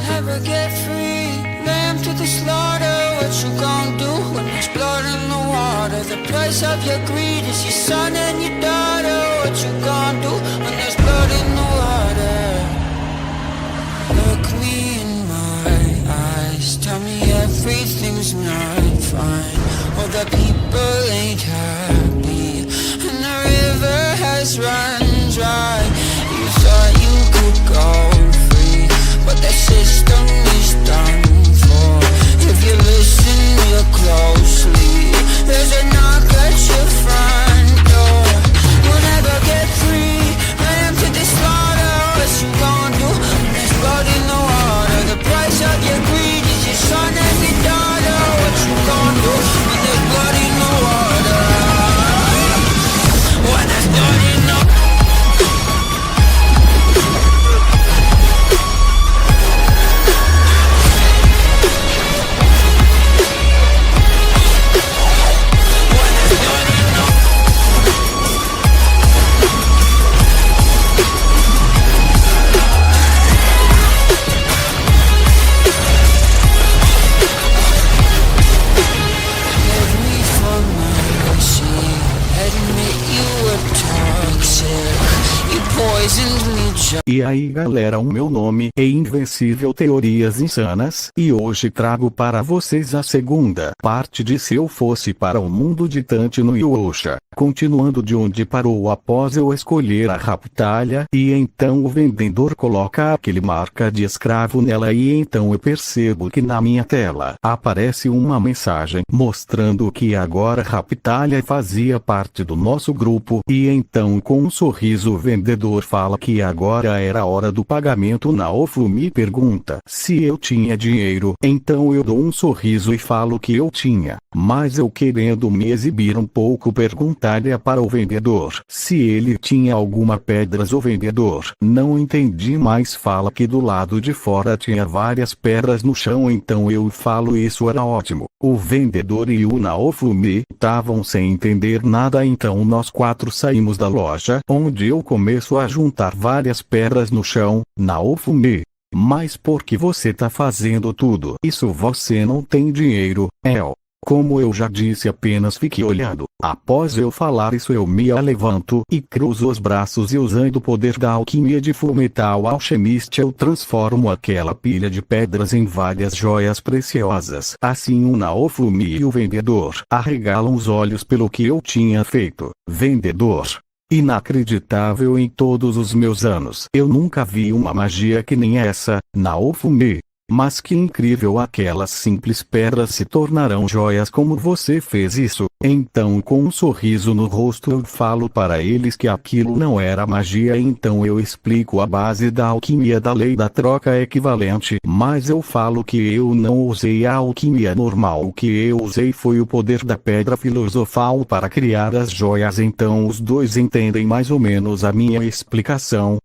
never get free. Lamb to the slaughter, what you gon' do when there's blood in the water? The price of your greed is your son and your daughter. What you gon' do when there's blood in the water? Look me in my eyes, tell me everything's not fine. All the people ain't happy, and the river has run dry. You thought you could go free, but the system is done for. If you listen real closely, there's a knock at your front door. You'll never get free. Lamb to the slaughter, what you gon' do when there's blood in the water? The price of your greed is your son and your daughter. What you gon' do when there's blood in the water? When there's blood in the water. E aí galera, o meu nome é Invencível Teorias Insanas, e hoje trago para vocês a segunda parte de Se Eu Fosse para o Mundo de Tante no Yuosha, continuando de onde parou após eu escolher a Raptalha, e então o vendedor coloca aquele marca de escravo nela e então eu percebo que na minha tela aparece uma mensagem mostrando que agora Raptalha fazia parte do nosso grupo, e então com um sorriso o vendedor fala que agora era a hora do pagamento. Naofu me pergunta se eu tinha dinheiro, então eu dou um sorriso e falo que eu tinha, mas eu querendo me exibir um pouco perguntaria para o vendedor se ele tinha alguma pedras. O vendedor não entendi, mas fala que do lado de fora tinha várias pedras no chão, então eu falo isso era ótimo. O vendedor e o Naofumi estavam sem entender nada, então nós quatro saímos da loja, onde eu começo a juntar várias pedras no chão. Naofumi: mas por que você tá fazendo tudo isso? Você não tem dinheiro, El. Como eu já disse, apenas fique olhando. Após eu falar isso eu me levanto e cruzo os braços e usando o poder da alquimia de Fullmetal Alchemist eu transformo aquela pilha de pedras em várias joias preciosas. Assim o Naofumi e o vendedor arregalam os olhos pelo que eu tinha feito. Vendedor: inacreditável, em todos os meus anos eu nunca vi uma magia que nem essa. Naofumi: mas que incrível, aquelas simples pedras se tornarão joias. Como você fez isso? Então com um sorriso no rosto eu falo para eles que aquilo não era magia, então eu explico a base da alquimia da lei da troca equivalente, mas eu falo que eu não usei a alquimia normal, o que eu usei foi o poder da pedra filosofal para criar as joias. Então os dois entendem mais ou menos a minha explicação.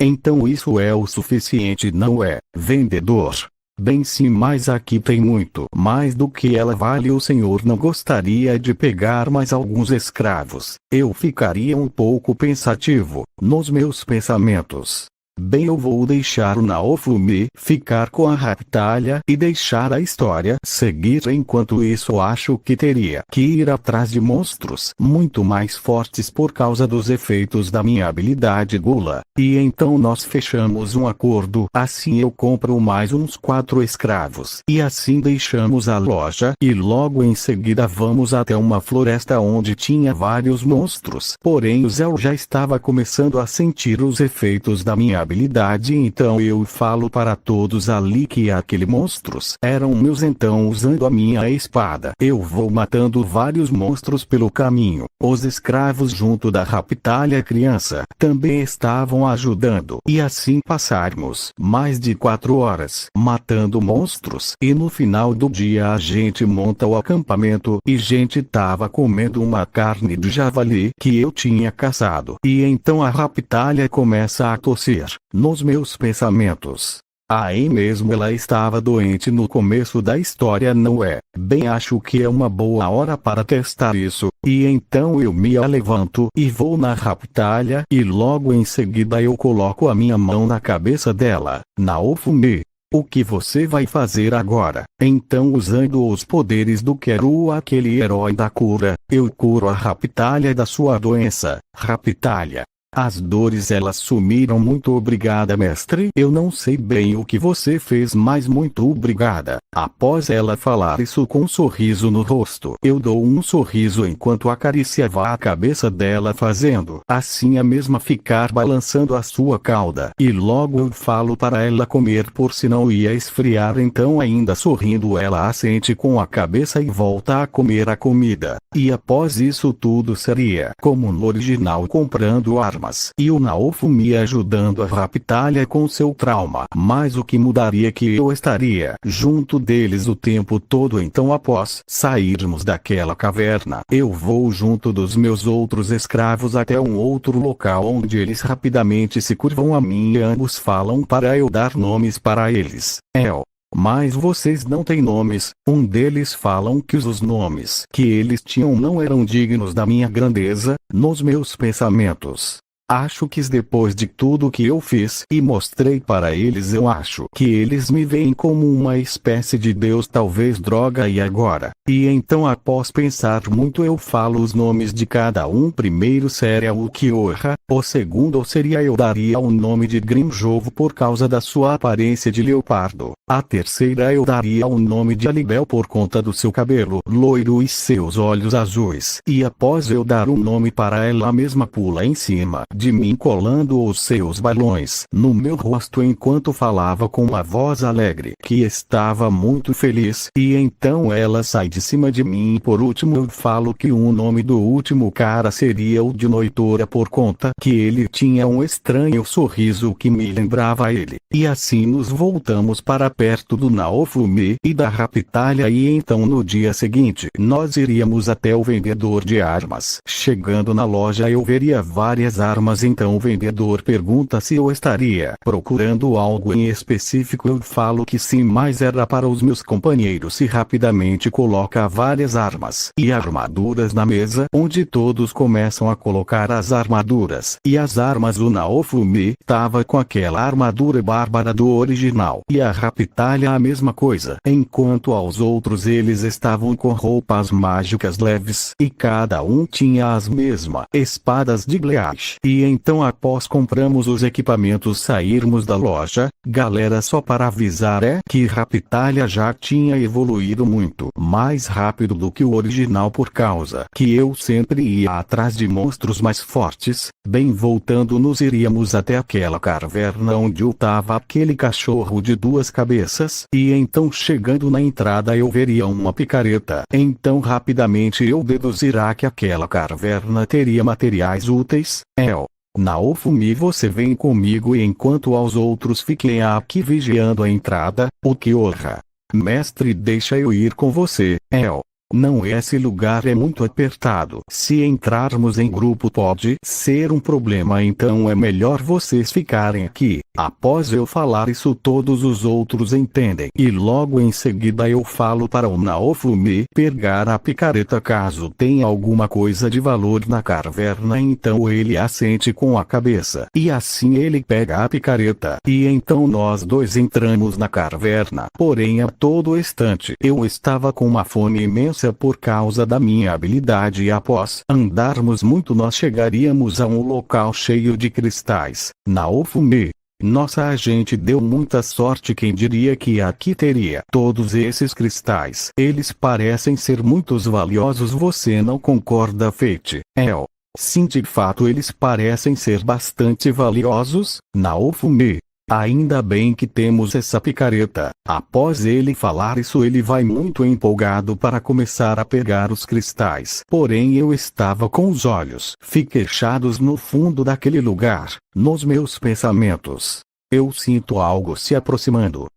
Então isso é o suficiente, não é? Vendedor: bem sim, mas aqui tem muito mais do que ela vale. O senhor não gostaria de pegar mais alguns escravos? Eu ficaria um pouco pensativo nos meus pensamentos. Bem, eu vou deixar o Naofumi ficar com a Raptalha e deixar a história seguir. Enquanto isso acho que teria que ir atrás de monstros muito mais fortes por causa dos efeitos da minha habilidade Gula, e então nós fechamos um acordo. Assim eu compro mais uns 4 escravos e assim deixamos a loja e logo em seguida vamos até uma floresta onde tinha vários monstros. Porém o Zéu já estava começando a sentir os efeitos da minha habilidade, então eu falo para todos ali que aqueles monstros eram meus. Então usando a minha espada eu vou matando vários monstros pelo caminho. Os escravos junto da Raptalha criança também estavam ajudando, e assim passarmos mais de 4 horas matando monstros, e no final do dia a gente monta o acampamento e gente tava comendo uma carne de javali que eu tinha caçado, e então a Raptalha começa a tossir nos meus pensamentos. Aí mesmo ela estava doente no começo da história, não é? Bem, acho que é uma boa hora para testar isso, e então eu me levanto e vou na Raptalha e logo em seguida eu coloco a minha mão na cabeça dela. Naofumi: O que você vai fazer agora? Então, usando os poderes do Quero, aquele herói da cura, eu curo a Rapitalha da sua doença. Rapitalha. As dores elas sumiram. Muito obrigada, mestre. Eu não sei bem o que você fez, mas muito obrigada. Após ela falar isso com um sorriso no rosto, eu dou um sorriso enquanto acariciava a cabeça dela, fazendo assim a mesma ficar balançando a sua cauda. E logo eu falo para ela comer, por se não ia esfriar. Então, ainda sorrindo, ela assente com a cabeça e volta a comer a comida. E após isso tudo seria como no original, comprando armas. E o Naofumi ajudando a Rapitalha com seu trauma. Mas o que mudaria que eu estaria junto deles o tempo todo. Então, após sairmos daquela caverna, eu vou junto dos meus outros escravos até um outro local onde eles rapidamente se curvam a mim e ambos falam para eu dar nomes para eles. Mas vocês não têm nomes. Um deles falam que os nomes que eles tinham não eram dignos da minha grandeza. Nos meus pensamentos, acho que depois de tudo que eu fiz e mostrei para eles, eu acho que eles me veem como uma espécie de deus, talvez droga. E agora? E então, após pensar muito, eu falo os nomes de cada um. Primeiro seria o Kyoha, o segundo seria eu daria o nome de Grimjovo por causa da sua aparência de leopardo. A terceira eu daria o nome de Alibel por conta do seu cabelo loiro e seus olhos azuis. E após eu dar o nome para ela, a mesma pula em cima de mim, colando os seus balões no meu rosto enquanto falava com uma voz alegre que estava muito feliz. E então ela sai de cima de mim. E por último eu falo que o nome do último cara seria o de Noitora por conta que ele tinha um estranho sorriso que me lembrava ele. E assim nos voltamos para perto do Naofumi e da Rapitalha. E então no dia seguinte nós iríamos até o vendedor de armas. Chegando na loja eu veria várias armas. Então o vendedor pergunta se eu estaria procurando algo em específico. Eu falo que sim, mas era para os meus companheiros. E rapidamente coloca várias armas e armaduras na mesa, onde todos começam a colocar as armaduras e as armas. O Naofumi tava com aquela armadura bárbara do original e a Rapitalha a mesma coisa, enquanto aos outros eles estavam com roupas mágicas leves e cada um tinha as mesmas espadas de Gleash. E então, após compramos os equipamentos, sairmos da loja. Galera, só para avisar que Rapitalha já tinha evoluído muito mais rápido do que o original por causa que eu sempre ia atrás de monstros mais fortes. Bem, voltando, nos iríamos até aquela caverna onde tava aquele cachorro de duas cabeças. E então, chegando na entrada, eu veria uma picareta. Então rapidamente eu deduzirá que aquela caverna teria materiais úteis. Naofumi, você vem comigo e enquanto aos outros fiquem aqui vigiando a entrada. O Kyoha. Mestre, deixa eu ir com você. Não, esse lugar é muito apertado. Se entrarmos em grupo pode ser um problema, então é melhor vocês ficarem aqui. Após eu falar isso, todos os outros entendem. E logo em seguida eu falo para o Naofumi pegar a picareta caso tenha alguma coisa de valor na caverna. Então ele assente com a cabeça. E assim ele pega a picareta. E então nós dois entramos na caverna. Porém, a todo instante eu estava com uma fome imensa por causa da minha habilidade. E após andarmos muito nós chegaríamos a um local cheio de cristais. Naofumi, nossa, a gente deu muita sorte. Quem diria que aqui teria todos esses cristais? Eles parecem ser muito valiosos. Você não concorda, Fate? Sim, de fato eles parecem ser bastante valiosos. Naofumi, ainda bem que temos essa picareta. Após ele falar isso, ele vai muito empolgado para começar a pegar os cristais. Porém eu estava com os olhos fechados no fundo daquele lugar. Nos meus pensamentos, eu sinto algo se aproximando.